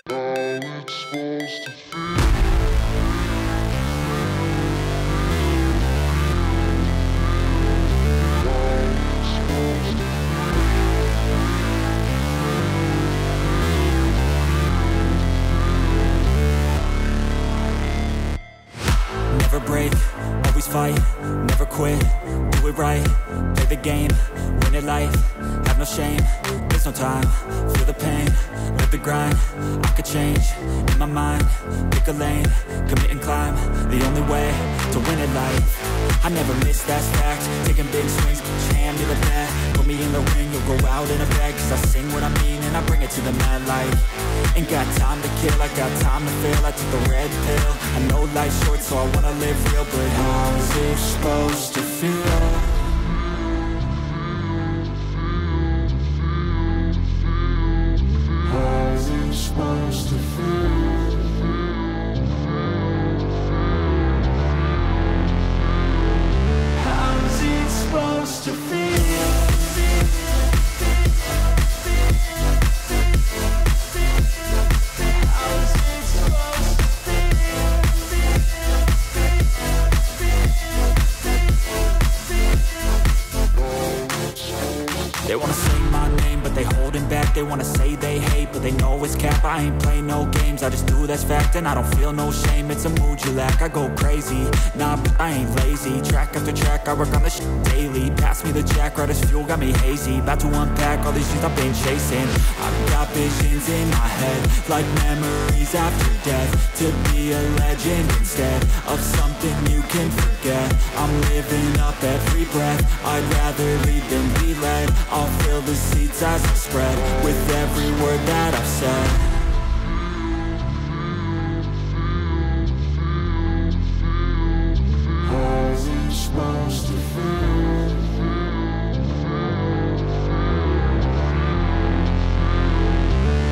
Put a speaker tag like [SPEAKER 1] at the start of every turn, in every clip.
[SPEAKER 1] Never break, always fight, never quit, do it right, play the game, win it life, have no shame, there's no time, feel the pain, live the grind, I could change, in my mind, pick a lane, commit and climb, the only way to win it life. I never miss, that's fact, taking big swings, put your hand to the bat, put me in the ring, you'll go out in a bag, cause I sing what I mean and I bring it to the mad light. Ain't got time to kill, I got time to feel, I took the red pill, I know life's short so I wanna live real, but how's it supposed to feel? How's it supposed to feel? How's it supposed to feel? They wanna say my name, but they holding back. They wanna say they hate, but they know it's cap. I ain't play no games, I just do, that's fact. And I don't feel no shame, it's a mood you lack. I go crazy, nah, but I ain't lazy. Track after track, I work on this shit daily. Pass me the jack, right as fuel, got me hazy. About to unpack all these things I've been chasing. I've got visions in my head, like memories after death. To be a legend instead of something you can forget. I'm living up every breath, I'd rather lead than be led. I'll fill the seats as I spread with every word that I've said. How's it supposed to feel?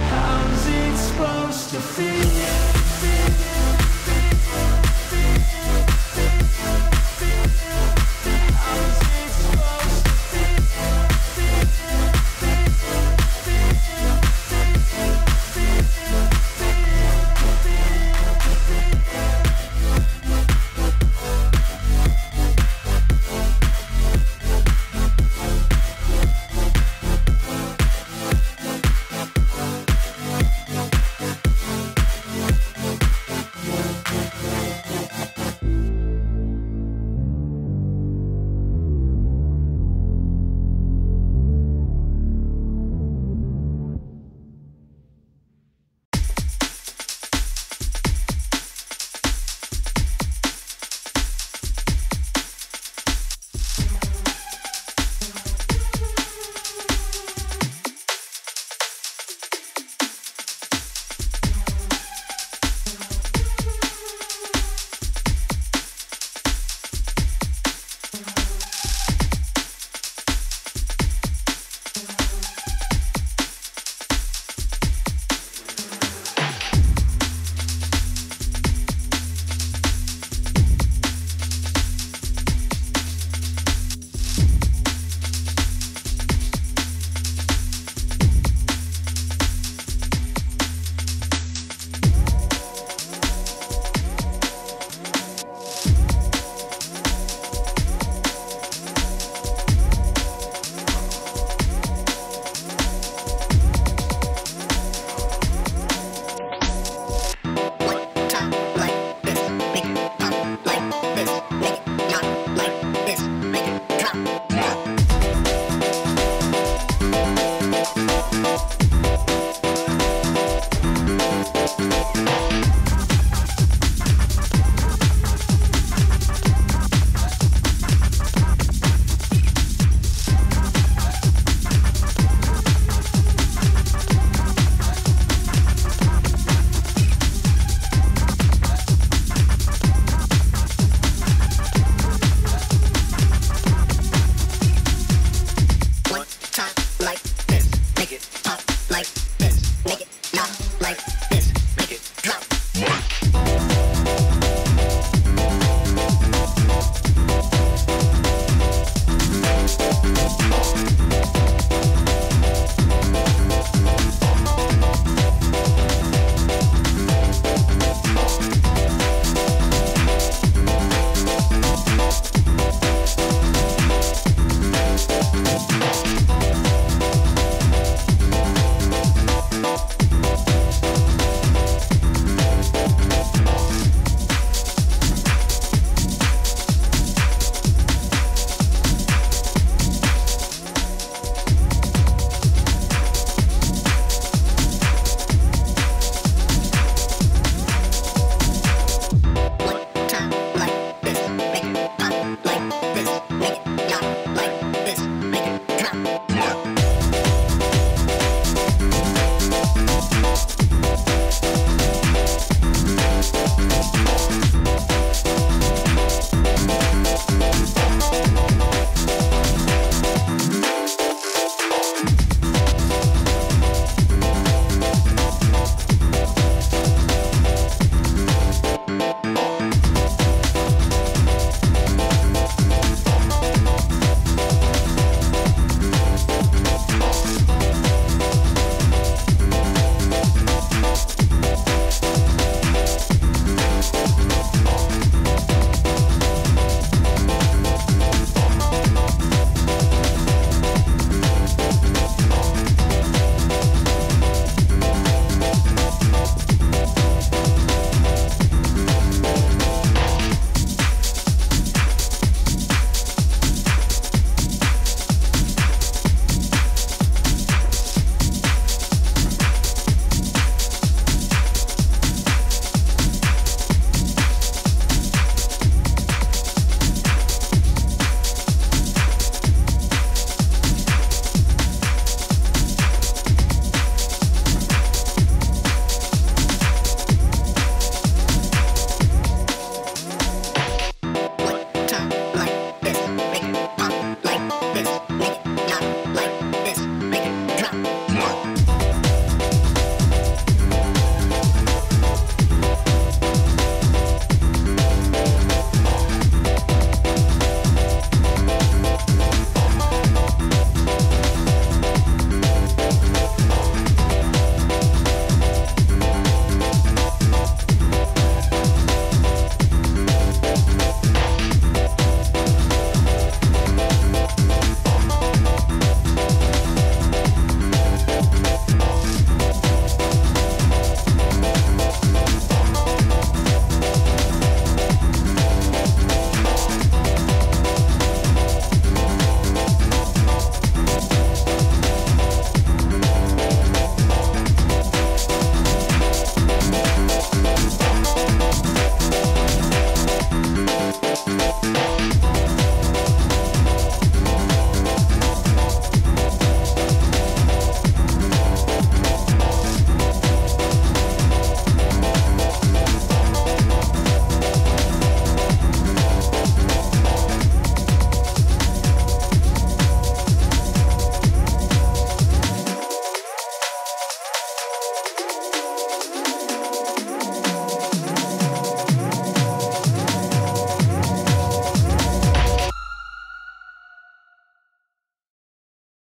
[SPEAKER 1] How's it supposed to feel?